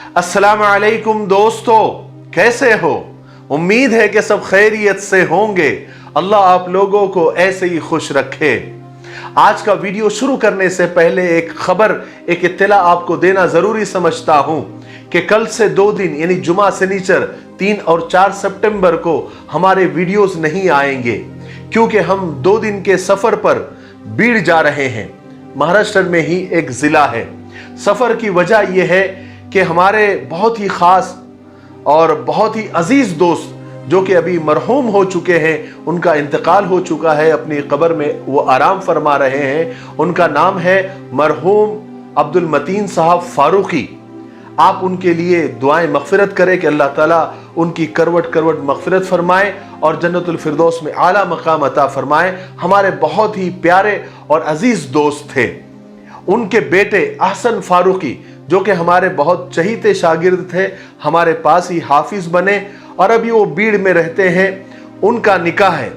अस्सलाम वालेकुम दोस्तों, कैसे हो? उम्मीद है कि सब खैरियत से होंगे। अल्लाह आप लोगों को ऐसे ही खुश रखे। आज का वीडियो शुरू करने से पहले एक खबर, एक इत्तला आपको देना जरूरी समझता हूं कि कल से 2 दिन यानी जुमा शनिचर 3 और 4 सितंबर को हमारे वीडियोस नहीं आएंगे, क्योंकि हम 2 दिन के सफर पर बीड़ जा रहे हैं। महाराष्ट्र में ही एक जिला है। सफर की वजह यह है कि हमारे बहुत ही खास और बहुत ही अजीज दोस्त जो कि अभी मरहूम हो चुके हैं, उनका इंतकाल हो चुका है, अपनी कब्र में वो आराम फरमा रहे हैं। उनका नाम है मरहूम अब्दुल मतीन साहब फारूकी। आप उनके लिए दुआएं मगफिरत करें कि अल्लाह ताला उनकी करवट करवट मगफिरत फरमाए और जन्नतुल फिरदौस में आला मकाम अता फरमाए। हमारे बहुत ही प्यारे और अजीज दोस्त थे। उनके बेटे अहसन फारूकी जो कि हमारे बहुत चहीते शागिर्द थे, हमारे पास ही हाफिज बने और अभी वो बीड़ में रहते हैं। उनका निकाह है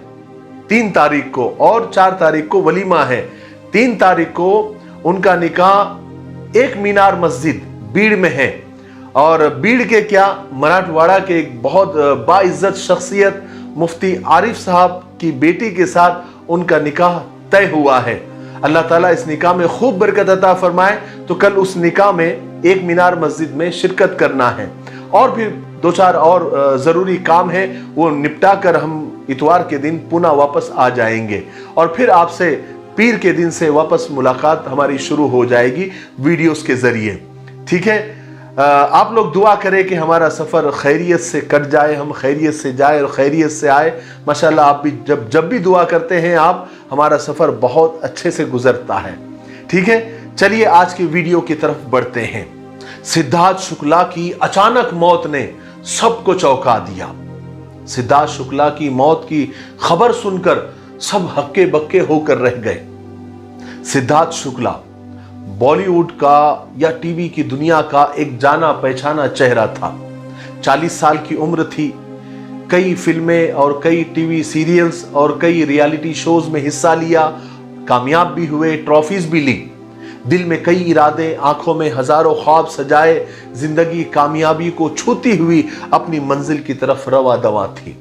3 तारीख को और 4 तारीख को वलीमा है। 3 तारीख को उनका निकाह एक मीनार मस्जिद बीड़ में है। और बीड़ के क्या, मराठवाड़ा के एक बहुत बाइज्जत शख्सियत मुफ्ती आरिफ साहब की बेटी के साथ उनका निकाह तय हुआ है। अल्लाह ताला इस निकाह में खूब बरकत अता फरमाए। तो कल उस निकाह में एक मीनार मस्जिद में शिरकत करना है और फिर 2-4 और जरूरी काम है, वो निपटा कर हम इतवार के दिन पुनः वापस आ जाएंगे और फिर आपसे पीर के दिन से वापस मुलाकात हमारी शुरू हो जाएगी वीडियोस के जरिए। ठीक है, आप लोग दुआ करें कि हमारा सफर खैरियत से कट जाए, हम खैरियत से जाए और खैरियत से आए। माशाल्लाह, आप भी जब भी दुआ करते हैं आप, हमारा सफर बहुत अच्छे से गुजरता है। ठीक है, चलिए आज की वीडियो की तरफ बढ़ते हैं। सिद्धार्थ शुक्ला की अचानक मौत ने सबको चौंका दिया। सिद्धार्थ शुक्ला की मौत की खबर सुनकर सब हक्के बक्के होकर रह गए। सिद्धार्थ शुक्ला बॉलीवुड का या टीवी की दुनिया का एक जाना पहचाना चेहरा था। 40 साल की उम्र थी। कई फिल्में और कई टीवी सीरियल्स और कई रियलिटी शोज में हिस्सा लिया, कामयाब भी हुए, ट्रॉफीज भी ली। दिल में कई इरादे, आंखों में हजारों ख्वाब सजाए, जिंदगी कामयाबी को छूती हुई अपनी मंजिल की तरफ रवा दवा थी।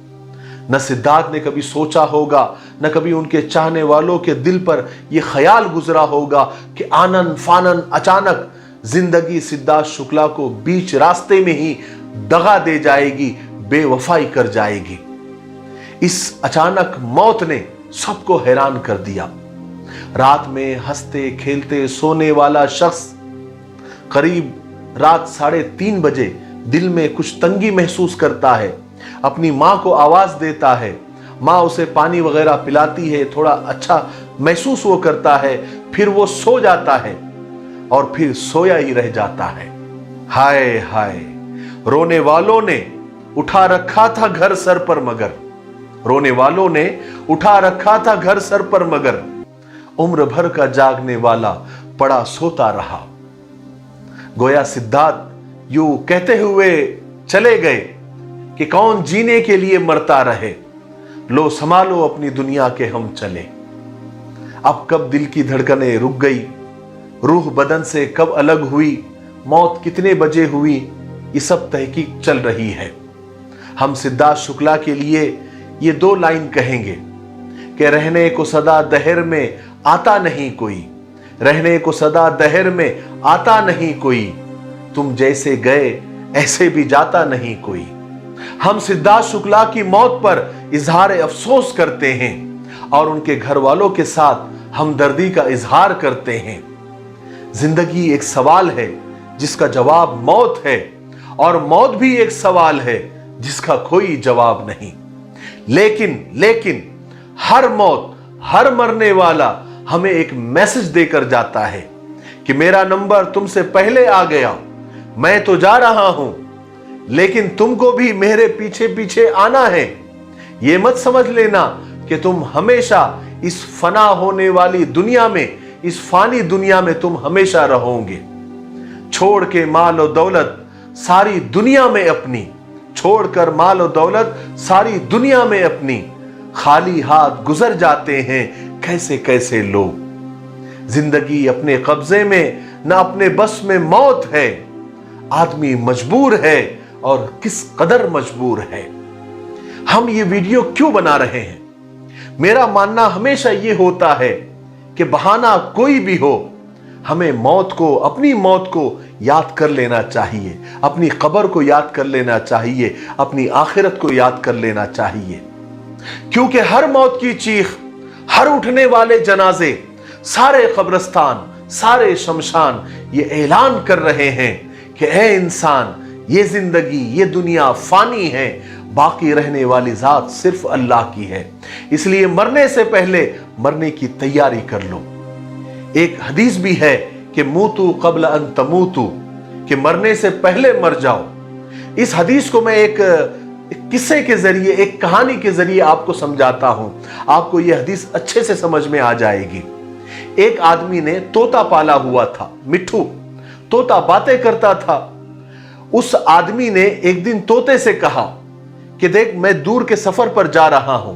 न सिद्धार्थ ने कभी सोचा होगा, न कभी उनके चाहने वालों के दिल पर यह ख्याल गुजरा होगा कि आनन फानन अचानक जिंदगी सिद्धार्थ शुक्ला को बीच रास्ते में ही दगा दे जाएगी, बेवफाई कर जाएगी। इस अचानक मौत ने सबको हैरान कर दिया। रात में हंसते खेलते सोने वाला शख्स करीब रात 3:30 बजे दिल में कुछ तंगी महसूस करता है। अपनी मां को आवाज देता है, मां उसे पानी वगैरह पिलाती है, थोड़ा अच्छा महसूस वो करता है, फिर वो सो जाता है और फिर सोया ही रह जाता है। हाय हाय, रोने वालों ने उठा रखा था घर सर पर मगर, रोने वालों ने उठा रखा था घर सर पर मगर, उम्र भर का जागने वाला पड़ा सोता रहा। गोया सिद्धार्थ यूं कहते हुए चले गए कि कौन जीने के लिए मरता रहे, लो संभालो अपनी दुनिया के हम चले। अब कब दिल की धड़कनें रुक गई, रूह बदन से कब अलग हुई, मौत कितने बजे हुई, ये सब तहकीक चल रही है। हम सिद्धार्थ शुक्ला के लिए ये 2 लाइन कहेंगे कि रहने को सदा दहर में आता नहीं कोई, रहने को सदा दहर में आता नहीं कोई, तुम जैसे गए ऐसे भी जाता नहीं कोई। हम सिद्धार्थ शुक्ला की मौत पर इजहार अफसोस करते हैं और उनके घर वालों के साथ हमदर्दी का इजहार करते हैं। जिंदगी एक सवाल है जिसका जवाब मौत है और मौत भी एक सवाल है जिसका कोई जवाब नहीं। लेकिन हर मौत, हर मरने वाला हमें एक मैसेज देकर जाता है कि मेरा नंबर तुमसे पहले आ गया, मैं तो जा रहा हूं, लेकिन तुमको भी मेरे पीछे पीछे आना है। यह मत समझ लेना कि तुम हमेशा इस फना होने वाली दुनिया में, इस फानी दुनिया में तुम हमेशा रहोगे। छोड़ के माल और दौलत सारी दुनिया में अपनी, छोड़कर माल और दौलत सारी दुनिया में अपनी, खाली हाथ गुजर जाते हैं कैसे कैसे लोग। जिंदगी अपने कब्जे में न अपने बस में मौत है, आदमी मजबूर है और किस कदर मजबूर है। हम ये वीडियो क्यों बना रहे हैं? मेरा मानना हमेशा ये होता है कि बहाना कोई भी हो, हमें मौत को, अपनी मौत को याद कर लेना चाहिए, अपनी कब्र को याद कर लेना चाहिए, अपनी आखिरत को याद कर लेना चाहिए। क्योंकि हर मौत की चीख, हर उठने वाले जनाजे, सारे कब्रिस्तान, सारे शमशान ये ऐलान कर रहे हैं कि ऐ इंसान, ये जिंदगी, ये दुनिया फानी है, बाकी रहने वाली जात सिर्फ अल्लाह की है। इसलिए मरने से पहले मरने की तैयारी कर लो। एक हदीस भी है कि मूतू कब्ल अन तमूतू, कि मरने से पहले मर जाओ। इस हदीस को मैं एक किस्से के जरिए, एक कहानी के जरिए आपको समझाता हूं। आपको यह हदीस अच्छे से समझ में आ जाएगी। एक आदमी ने तोता पाला हुआ था, मिट्ठू तोता बातें करता था। उस आदमी ने एक दिन तोते से कहा कि देख, मैं दूर के सफर पर जा रहा हूं,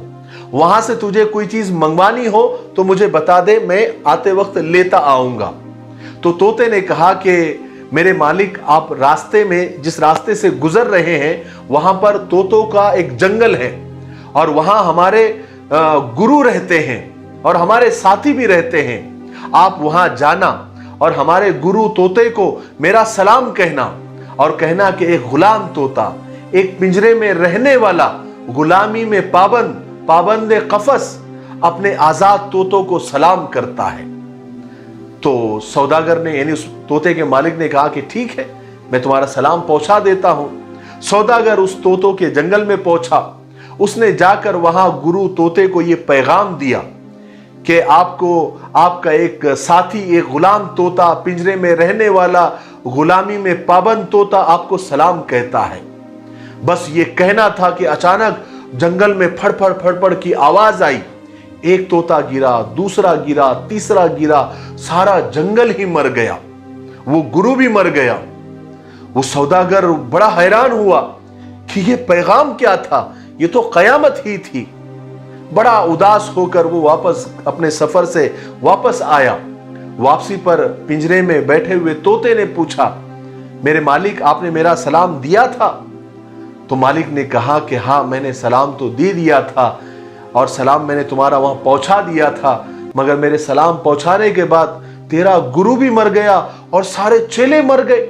वहां से तुझे कोई चीज मंगवानी हो तो मुझे बता दे, मैं आते वक्त लेता आऊंगा। तो तोते ने कहा कि मेरे मालिक, आप रास्ते में, जिस रास्ते से गुजर रहे हैं, वहां पर तोतों का एक जंगल है और वहां हमारे गुरु रहते हैं और हमारे साथी भी रहते हैं। आप वहां जाना और हमारे गुरु तोते को मेरा सलाम कहना और कहना कि एक गुलाम तोता, एक पिंजरे में रहने वाला, गुलामी में पाबंद कफस, अपने आजाद तोतों को सलाम करता है। तो सौदागर ने, यानी उस तोते के मालिक ने कहा कि ठीक है, मैं तुम्हारा सलाम पहुंचा देता हूं। सौदागर उस तोतों के जंगल में पहुंचा। उसने जाकर वहां गुरु तोते को यह पैगाम दिया कि आपका एक साथी, एक गुलाम तोता, पिंजरे में रहने वाला, गुलामी में पाबंद तोता आपको सलाम कहता है। बस ये कहना था कि अचानक जंगल में फड़फड़ फड़फड़ की आवाज आई। एक तोता गिरा, दूसरा गिरा, तीसरा गिरा, सारा जंगल ही मर गया, वो गुरु भी मर गया। वो सौदागर बड़ा हैरान हुआ कि ये पैगाम क्या था, ये तो कयामत ही थी। बड़ा उदास होकर वो वापस अपने सफर से वापस आया। वापसी पर पिंजरे में बैठे हुए तोते ने पूछा, मेरे मालिक, आपने मेरा सलाम दिया था? तो मालिक ने कहा कि हाँ, मैंने सलाम तो दे दिया था और सलाम मैंने तुम्हारा वहां पहुंचा दिया था, मगर मेरे सलाम पहुंचाने के बाद तेरा गुरु भी मर गया और सारे चेले मर गए।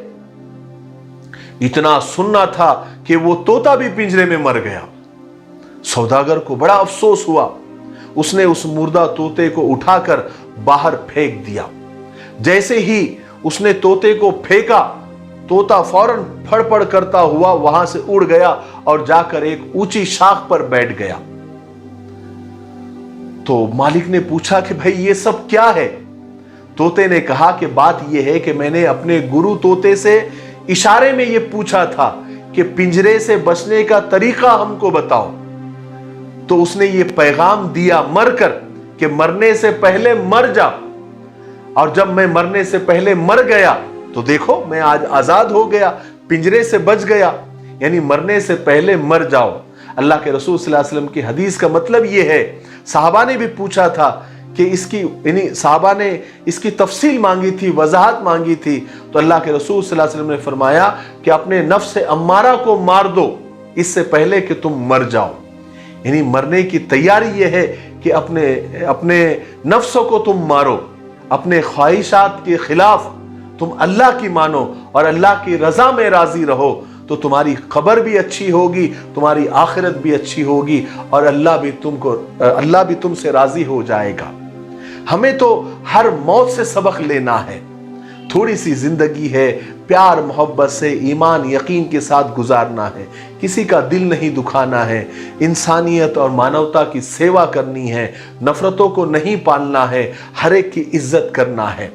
इतना सुनना था कि वो तोता भी पिंजरे में मर गया। सौदागर को बड़ा अफसोस हुआ। उसने उस मुर्दा तोते को उठाकर बाहर फेंक दिया। जैसे ही उसने तोते को फेंका, तोता फौरन फड़फड़ करता हुआ वहां से उड़ गया और जाकर एक ऊंची शाख पर बैठ गया। तो मालिक ने पूछा कि भाई ये सब क्या है? तोते ने कहा कि बात यह है कि मैंने अपने गुरु तोते से इशारे में यह पूछा था कि पिंजरे से बचने का तरीका हमको बताओ। तो उसने ये पैगाम दिया मरकर कि मरने से पहले मर जा, और जब मैं मरने से पहले मर गया तो देखो, मैं आज आजाद हो गया, पिंजरे से बच गया। यानी मरने से पहले मर जाओ। अल्लाह के रसूल सल्लल्लाहु अलैहि वसल्लम की हदीस का मतलब यह है। सहाबा ने भी पूछा था कि सहाबा ने इसकी तफसील मांगी थी, वजाहत मांगी थी। तो अल्लाह के रसूल सल्लल्लाहु अलैहि वसल्लम ने फरमाया कि अपने नफ्स अम्मारा को मार दो इससे पहले कि तुम मर जाओ। यानी मरने की तैयारी यह है कि अपने नफ्सों को तुम मारो, अपने ख्वाहिशात के खिलाफ तुम अल्लाह की मानो और अल्लाह की रजा में राजी रहो, तो तुम्हारी खबर भी अच्छी होगी, तुम्हारी आखिरत भी अच्छी होगी और अल्लाह भी तुमसे राजी हो जाएगा। हमें तो हर मौत से सबक लेना है। थोड़ी सी जिंदगी है, प्यार मोहब्बत से, ईमान यकीन के साथ गुजारना है, किसी का दिल नहीं दुखाना है, इंसानियत और मानवता की सेवा करनी है, नफरतों को नहीं पालना है, हर एक की इज्जत करना है।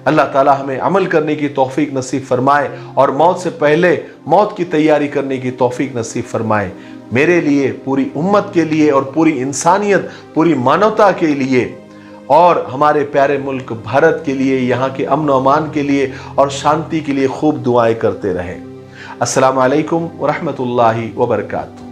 अल्लाह ताला हमें अमल करने की तौफीक नसीब फरमाए और मौत से पहले मौत की तैयारी करने की तौफीक नसीब फरमाए। मेरे लिए, पूरी उम्मत के लिए और पूरी इंसानियत, पूरी मानवता के लिए और हमारे प्यारे मुल्क भारत के लिए, यहाँ के अमन और अमान के लिए और शांति के लिए खूब दुआएं करते रहें। अस्सलामु अलैकुम व रहमतुल्लाहि व बरकातुहू।